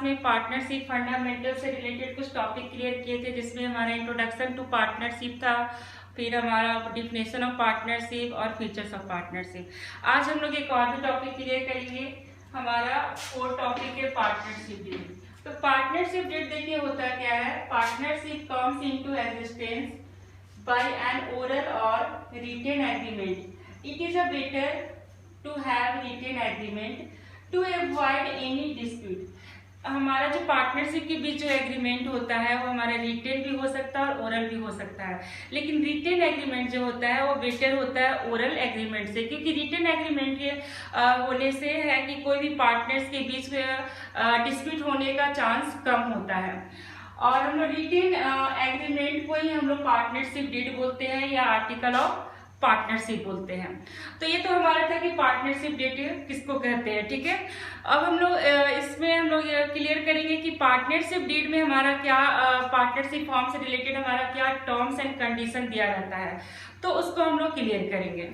में partnership fundamental से related कुछ टॉपिक क्लियर किए थे, जिसमें हमारा इंट्रोडक्शन टू पार्टनरशिप था, फिर हमारा डिफिनेशन ऑफ पार्टनरशिप और फीचर्स ऑफ पार्टनरशिप। आज हम लोग एक और भी टॉपिक क्लियर करेंगे, हमारा फोर्थ टॉपिक है पार्टनरशिप डीड। तो पार्टनरशिप डीड देखिए होता क्या है। Partnership comes into existence by an oral or written agreement. It is a better to have written agreement to avoid any dispute. हमारा जो पार्टनरशिप के बीच जो एग्रीमेंट होता है वो हमारा रिटेन भी हो सकता है और ओरल भी हो सकता है, लेकिन रिटेन एग्रीमेंट जो होता है वो बेटर होता है ओरल एग्रीमेंट से, क्योंकि रिटेन एग्रीमेंट के होने से है कि कोई भी पार्टनर्स के बीच डिस्प्यूट होने का चांस कम होता है। और हम लोग रिटेन एग्रीमेंट को ही हम लोग पार्टनरशिप डीड बोलते हैं या आर्टिकल ऑफ पार्टनरशिप बोलते हैं। तो ये तो हमारा था कि पार्टनरशिप डीड किसको कहते हैं, ठीक है। अब हम लोग इसमें हम लोग क्लियर करेंगे कि पार्टनरशिप डीड में हमारा क्या पार्टनरशिप फॉर्म से रिलेटेड हमारा क्या टर्म्स एंड कंडीशन दिया रहता है, तो उसको हम लोग क्लियर करेंगे।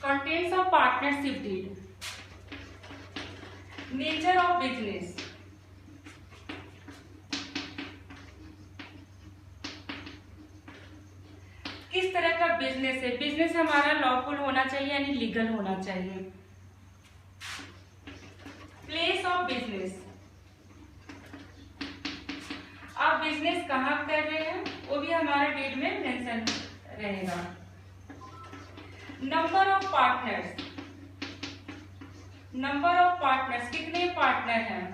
Contents of partnership deed. Nature of business. किस तरह का बिजनेस है। बिजनेस हमारा लॉफुल होना चाहिए यानी लीगल होना चाहिए। प्लेस ऑफ बिजनेस, आप बिजनेस कहाँ कर रहे हैं वो भी हमारा डीड में मेंशन रहेगा। Number of partners, number of partners कितने पार्टनर हैं।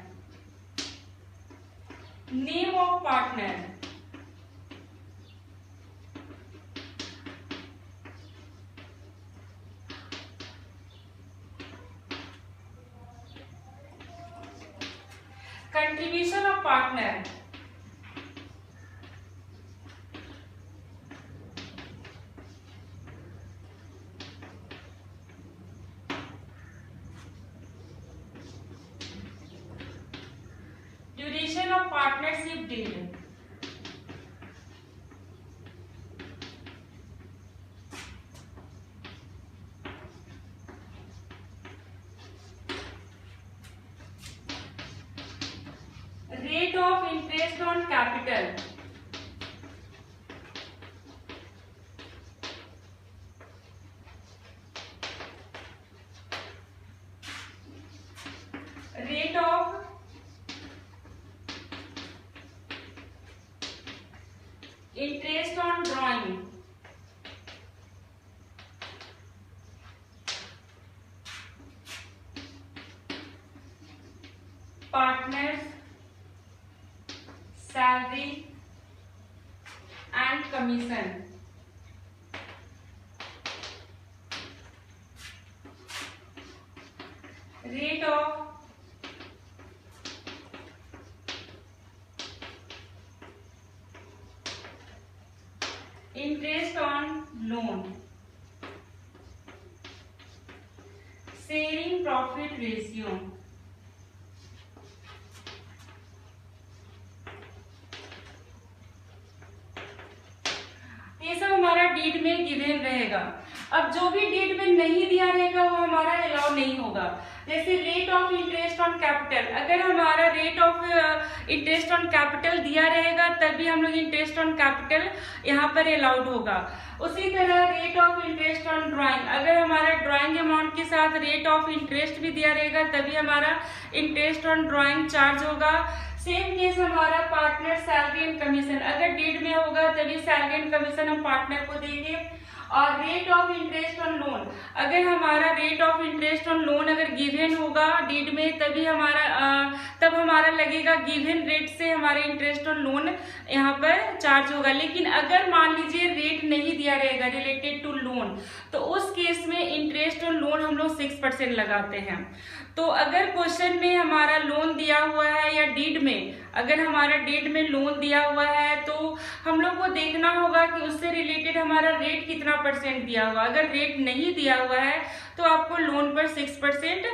Name of partner, contribution of partner, duration of partnership deed, rate of interest on capital, rate of interest on drawing, partners salary and commission, rate of interest on loan, sharing profit ratio. ये सब हमारा deed में given रहेगा। अब जो भी deed में नहीं दिया रहेगा वो हमारा अलाउ नहीं होगा। जैसे rate of interest on capital, अगर हमारा rate of interest on capital दिया रहेगा तभी हम लोग इंटरेस्ट ऑन कैपिटल यहाँ पर अलाउड होगा। उसी तरह rate of interest on drawing, अगर हमारा ड्राइंग अमाउंट के साथ रेट ऑफ इंटरेस्ट भी दिया रहेगा तभी हमारा इंटरेस्ट ऑन ड्राइंग चार्ज होगा। सेम केस हमारा पार्टनर सैलरी एंड कमीशन, अगर डीड में होगा तभी सैलरी एंड कमीशन हम पार्टनर को देंगे। और rate of interest on loan, अगर हमारा rate of interest on loan अगर गिवन होगा डीड में तब हमारा लगेगा गिवन रेट से हमारे इंटरेस्ट ऑन लोन यहाँ पर चार्ज होगा। लेकिन अगर मान लीजिए रेट नहीं दिया रहेगा रिलेटेड टू लोन, तो उस केस में इंटरेस्ट ऑन लोन हम लोग 6% लगाते हैं। तो अगर क्वेश्चन में हमारा लोन दिया हुआ है या डीड में, अगर हमारा डीड में लोन दिया हुआ है तो हम लोग को देखना होगा कि उससे रिलेटेड हमारा रेट कितना परसेंट दिया हुआ। अगर रेट नहीं दिया हुआ है तो आपको लोन पर 6%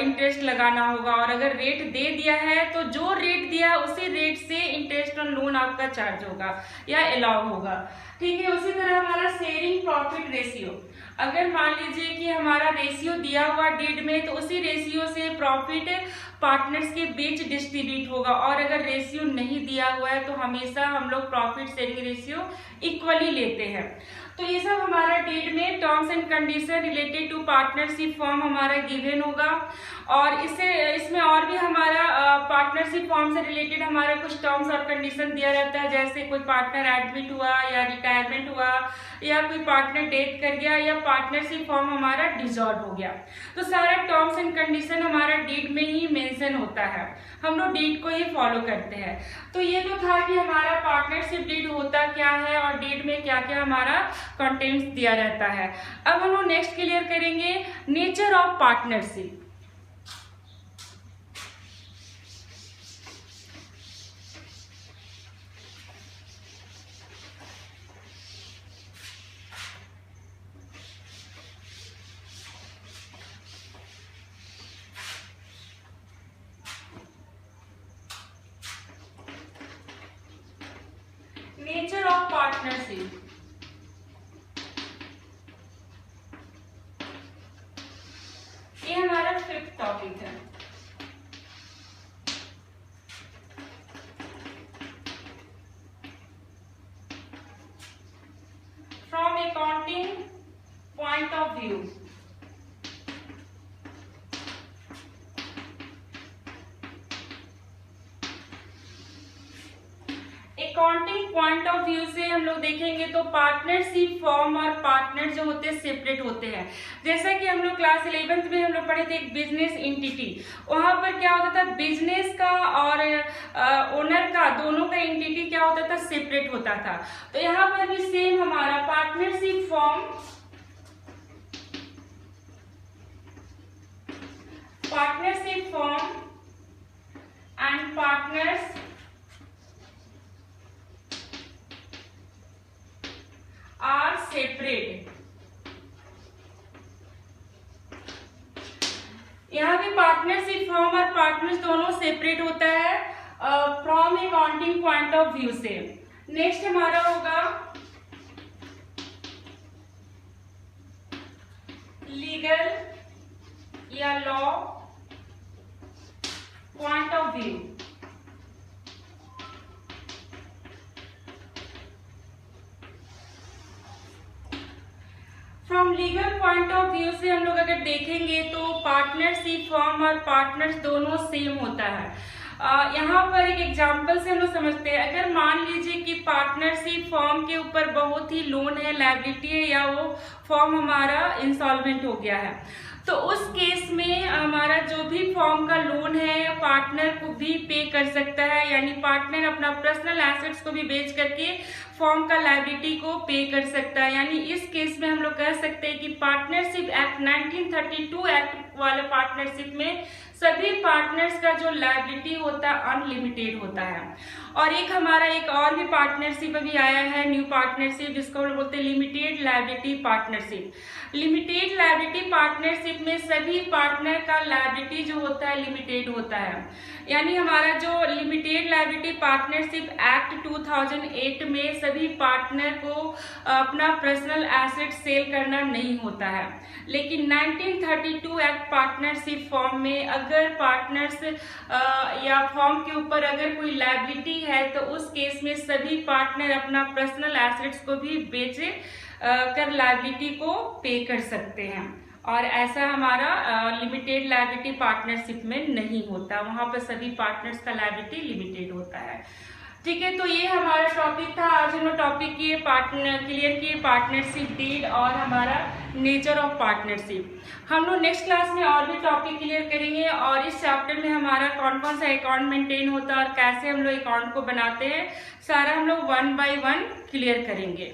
इंटरेस्ट लगाना होगा, और अगर रेट दे दिया है तो जो रेट दिया है उसी रेट से इंटरेस्ट ऑन लोन आपका चार्ज होगा या अलाउ होगा। ठीक है, उसी तरह हमारा शेयरिंग प्रॉफिट रेशियो, अगर मान लीजिए कि हमारा रेशियो दिया हुआ डीड में तो उसी रेशियो से प्रॉफिट पार्टनर्स के बीच डिस्ट्रीब्यूट होगा, और अगर रेशियो नहीं दिया हुआ है तो हमेशा हम लोग प्रॉफिट शेयरिंग रेशियो इक्वली लेते हैं। तो ये सब हमारा डीड में terms and condition related to partnership form हमारा गिवन होगा। और इसमें और भी हमारा पार्टनरशिप फॉर्म से रिलेटेड हमारा कुछ टर्म्स और कंडीशन दिया रहता है, जैसे कोई पार्टनर एडमिट हुआ या रिटायरमेंट हुआ या कोई पार्टनर डेथ कर गया या पार्टनरशिप फॉर्म हमारा डिसॉल्व हो गया। तो सारा टर्म्स एंड कंडीशन हमारा डीड में ही मेंशन होता है, हम लोग डीड को ही फॉलो करते हैं। तो ये तो था कि हमारा पार्टनरशिप डीड होता क्या है और डीड में क्या क्या हमारा कंटेंट्स दिया रहता है। अब हम लोग नेक्स्ट क्लियर करेंगे nature of partnership. Nature of partnership, ये हमारा 5th टॉपिक है। From accounting point of view, accounting point of view से हम लोग देखेंगे तो पार्टनरशिप फॉर्म और पार्टनर जो होते हैं सेपरेट होते हैं। जैसा कि हम लोग क्लास 11th में हम लोग पढ़े थे एक बिजनेस एंटिटी, वहां पर क्या होता था बिजनेस का और ओनर का दोनों का एंटिटी क्या होता था सेपरेट होता था। तो यहाँ पर भी सेम हमारा partnership form and partners are separate. यहाँ भी पार्टनरशिप फॉर्म और पार्टनर्स दोनों सेपरेट होता है from accounting point of view से। नेक्स्ट हमारा होगा लीगल या law point of view. From legal point of view से हम लोग अगर देखेंगे तो पार्टनरशिप फॉर्म और पार्टनर्स दोनों सेम होता है। यहाँ पर एक एग्जांपल से हम लोग समझते हैं, अगर मान लीजिए कि पार्टनरशिप फॉर्म के ऊपर बहुत ही लोन है, लायबिलिटी है, या वो फॉर्म हमारा इंसॉल्वेंट हो गया है, तो उस केस में हमारा जो भी फॉर्म का लोन है पार्टनर को भी पे कर सकता है, यानी पार्टनर अपना पर्सनल एसेट्स को भी बेच करके फॉर्म का लायबिलिटी को पे कर सकता है। यानी इस केस में हम लोग कह सकते हैं कि पार्टनरशिप एक्ट 1932 एक्ट वाले पार्टनरशिप में सभी पार्टनर्स का जो लायबिलिटी होता है अनलिमिटेड होता है। और एक हमारा एक और भी पार्टनरशिप अभी आया है न्यू पार्टनरशिप, जिसको हम लोग बोलते हैं limited liability partnership. Limited liability partnership में सभी पार्टनर का लायबिलिटी जो होता है लिमिटेड होता है। यानी हमारा जो लिमिटेड लायबिलिटी पार्टनरशिप एक्ट 2008 में सभी पार्टनर को अपना पर्सनल एसेट सेल करना नहीं होता है, लेकिन 1932 एक्ट पार्टनरशिप फॉर्म में अगर पार्टनर्स या फॉर्म के ऊपर अगर कोई लायबिलिटी है तो उस केस में सभी पार्टनर अपना पर्सनल एसेट्स को भी बेचे कर लायबिलिटी को पे कर सकते हैं। और ऐसा हमारा लिमिटेड लायबिलिटी पार्टनरशिप में नहीं होता, वहां पर सभी पार्टनर्स का लायबिलिटी लिमिटेड होता है। ठीक है, तो ये हमारा टॉपिक था। आज हम लोग टॉपिक किए क्लियर किए पार्टनरशिप डीड और हमारा नेचर ऑफ पार्टनरशिप। हम लोग नेक्स्ट क्लास में और भी टॉपिक क्लियर करेंगे और इस चैप्टर में हमारा कौन कौन सा अकाउंट मेंटेन होता है और कैसे हम लोग अकाउंट को बनाते हैं, सारा हम लोग 1 by 1 क्लियर करेंगे।